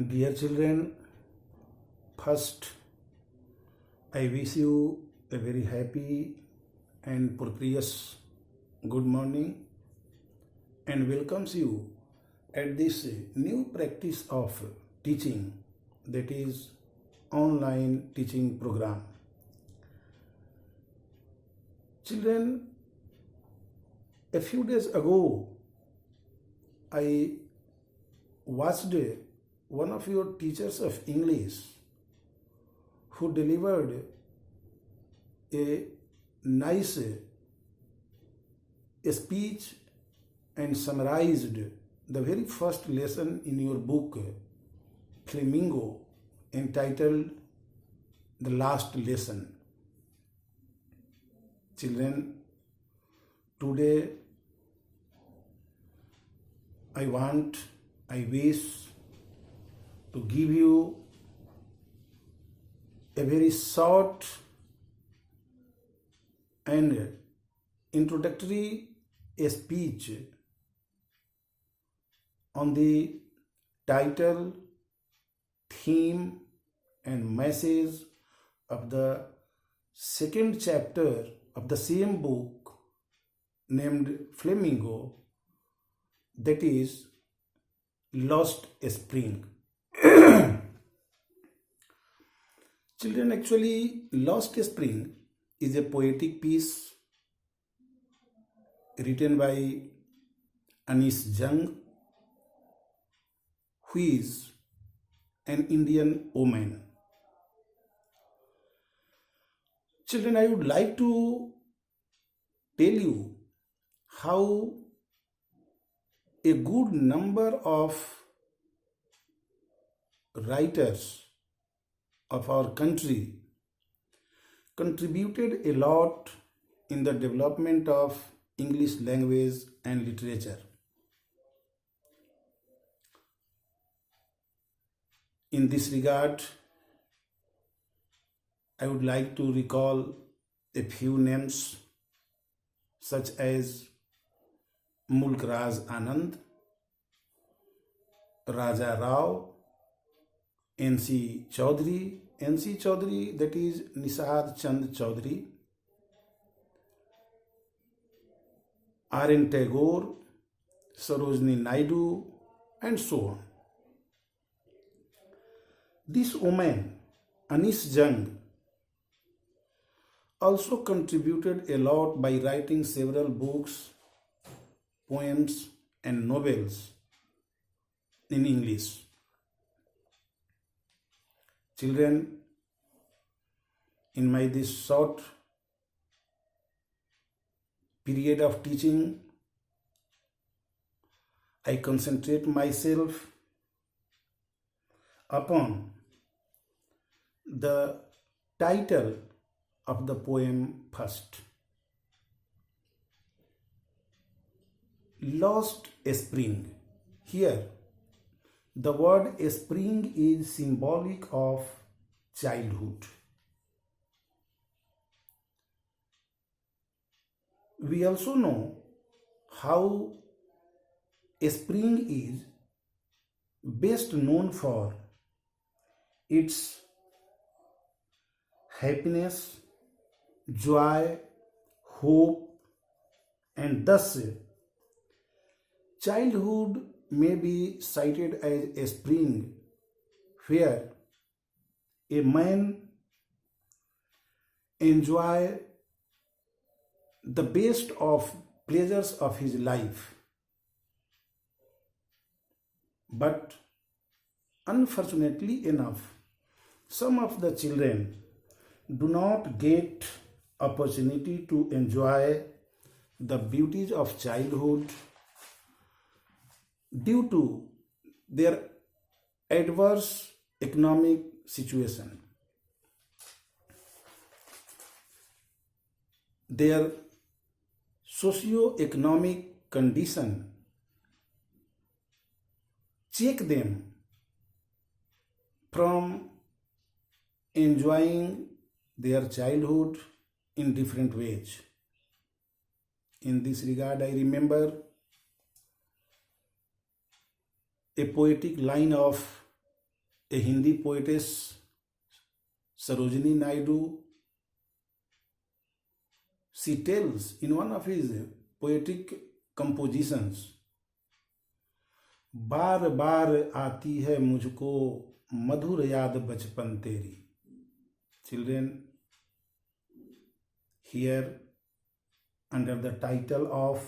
Dear children, first I wish you a very happy and prosperous good morning and welcomes you at this new practice of teaching, that is online teaching program. Children, a few days ago I watched one of your teachers of English who delivered a nice speech and summarized the very first lesson in your book, Flamingo, entitled The Last Lesson. Children, today I wish to give you a very short and introductory speech on the title, theme, and message of the second chapter of the same book named Flamingo, that is Lost Spring. Children, actually, Lost Spring is a poetic piece written by SINGH, who is an Indian woman. Children, I would like to tell you how a good number of writers of our country contributed a lot in the development of English language and literature. In this regard, I would like to recall a few names such as Mulk Raj Anand, Raja Rao, N.C. Chaudhary, that is Nisar Chand Chaudhary, R.N. Tagore, Sarojini Naidu, and so on. This woman, SINGH, also contributed a lot by writing several books, poems, and novels in English. Children, in my this short period of teaching, I concentrate myself upon the title of the poem first. Lost Spring. Here, the word spring is symbolic of childhood. We also know how spring is best known for its happiness, joy, hope, and thus childhood may be cited as a spring where a man enjoy the best of pleasures of his life. But unfortunately enough, some of the children do not get opportunity to enjoy the beauties of childhood due to their adverse economic situation. Their socio-economic condition check them from enjoying their childhood in different ways. In this regard, I remember a poetic line of a Hindi poetess, Sarojini Naidu, she tells in one of his poetic compositions, बार बार आती है मुझको मधुर याद बचपन तेरी. Children, here under the title of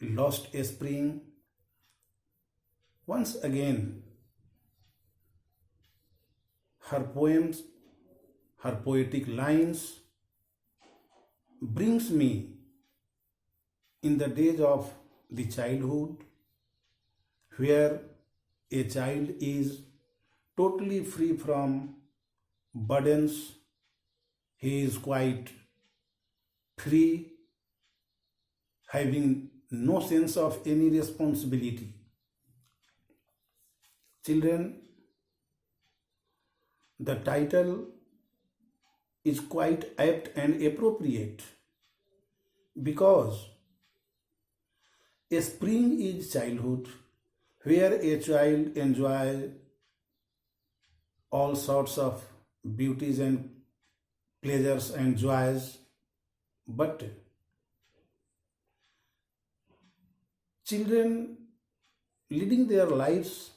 Lost Spring, once again her poems, her poetic lines brings me in the days of the childhood, where a child is totally free from burdens. He is quite free, having no sense of any responsibility. Children, the title is quite apt and appropriate because a spring is childhood, where a child enjoys all sorts of beauties and pleasures and joys, but children leading their lives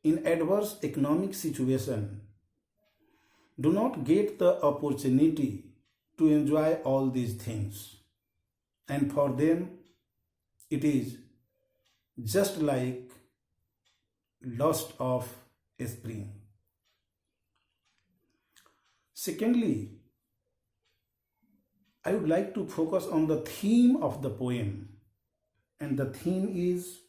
in adverse economic situation do not get the opportunity to enjoy all these things, and for them it is just like lost of a spring. Secondly, I would like to focus on the theme of the poem, and the theme is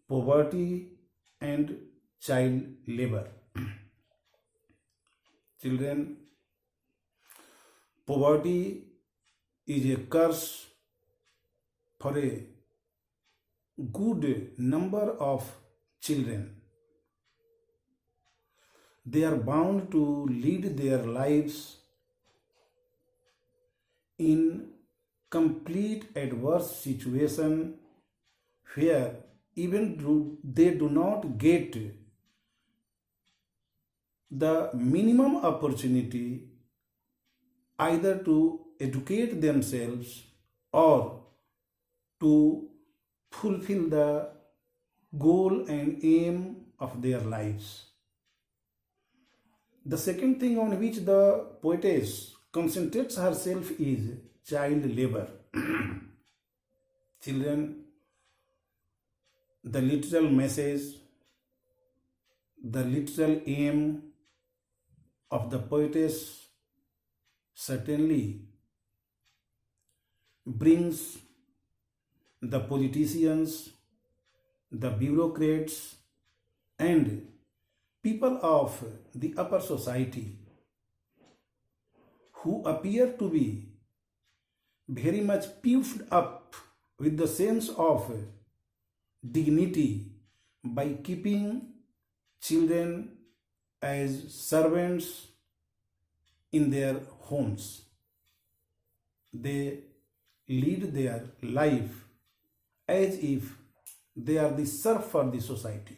poverty and child labor. Children, poverty is a curse for a good number of children. They are bound to lead their lives in complete adverse situation, where even they do not get the minimum opportunity either to educate themselves or to fulfill the goal and aim of their lives. The second thing on which the poetess concentrates herself is child labor. Children, the literal message, the literal aim of the poetess certainly brings the politicians, the bureaucrats, and people of the upper society who appear to be very much puffed up with the sense of dignity by keeping children as servants in their homes. They lead their life as if they are the serf for the society.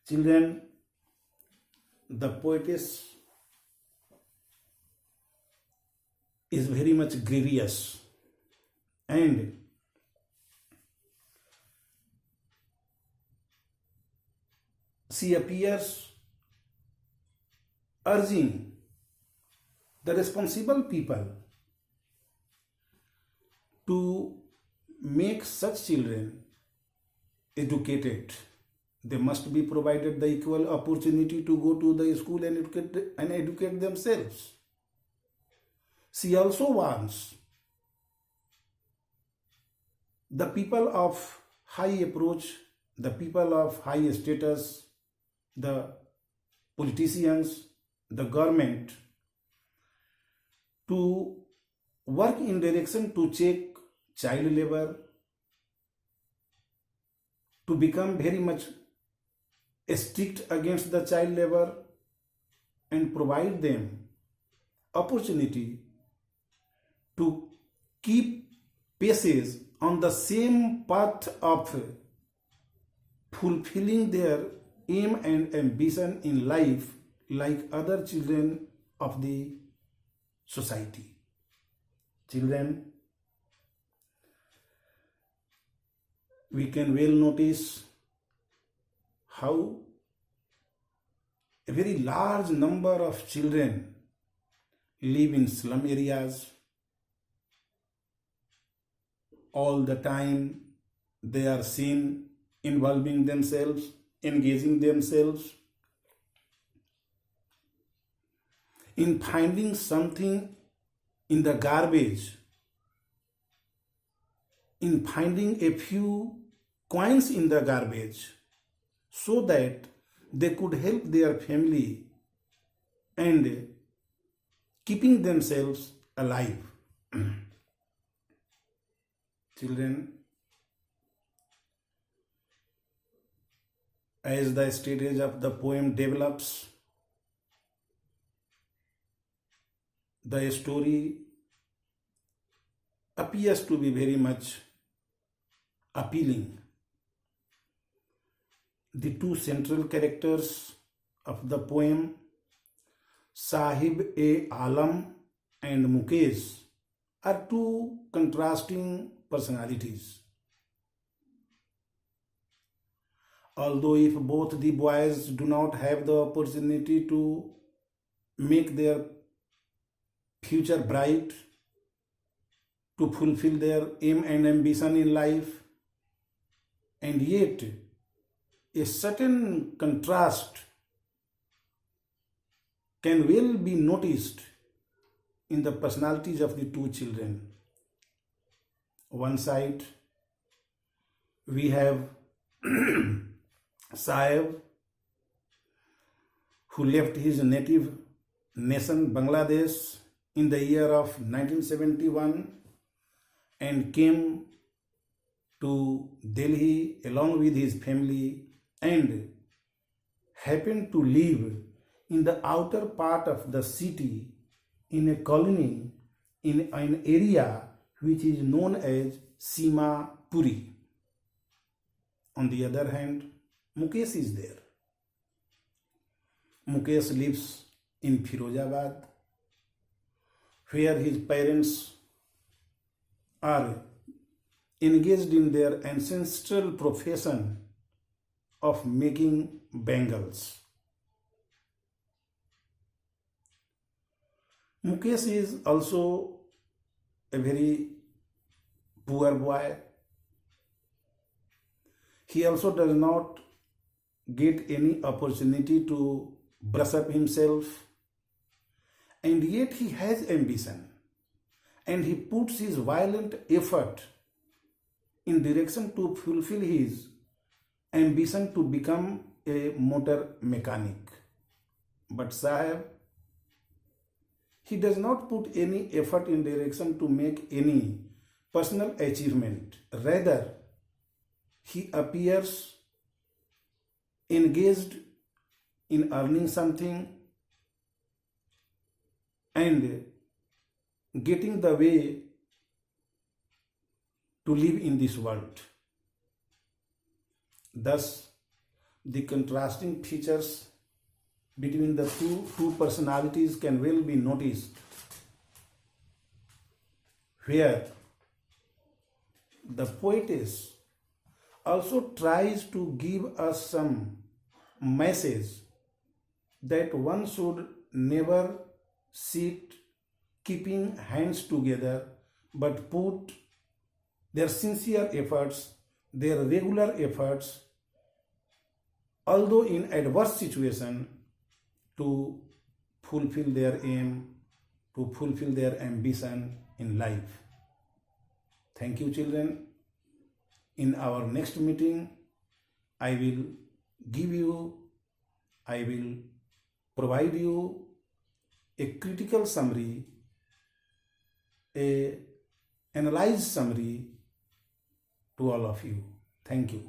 Children, the poetess is very much grievous, and she appears urging the responsible people to make such children educated. They must be provided the equal opportunity to go to the school and educate themselves. She also wants the people of high approach, the people of high status, the politicians, the government, to work in direction to check child labor, to become very much strict against the child labor, and provide them opportunity to keep paces on the same path of fulfilling their aim and ambition in life like other children of the society. Children, we can well notice how a very large number of children live in slum areas. All the time they are seen involving themselves, engaging themselves in finding something in the garbage, in finding a few coins in the garbage, so that they could help their family and keeping themselves alive. Children, as the stage of the poem develops, the story appears to be very much appealing. The two central characters of the poem, Sahib-e-Alam and Mukesh, are two contrasting personalities. Although if both the boys do not have the opportunity to make their future bright, to fulfill their aim and ambition in life, and yet a certain contrast can well be noticed in the personalities of the two children. One side, we have Sahib, who left his native nation Bangladesh in the year of 1971 and came to Delhi along with his family and happened to live in the outer part of the city in a colony in an area which is known as Sima Puri. On the other hand, Mukesh is there. Mukesh lives in Firozabad, where his parents are engaged in their ancestral profession of making bangles. Mukesh is also a very poor boy. He also does not get any opportunity to brush up himself, and yet he has ambition, and he puts his violent effort in direction to fulfill his ambition to become a motor mechanic. But Sahib, he does not put any effort in direction to make any personal achievement. Rather, he appears engaged in earning something and getting the way to live in this world. Thus, the contrasting features between the two personalities can well be noticed, where the poetess also tries to give us some message that one should never sit keeping hands together, but put their sincere efforts, their regular efforts, although in adverse situation, to fulfill their aim, to fulfill their ambition in life. Thank you, children. In our next meeting, I will provide you a critical summary, a analyzed summary to all of you. Thank you.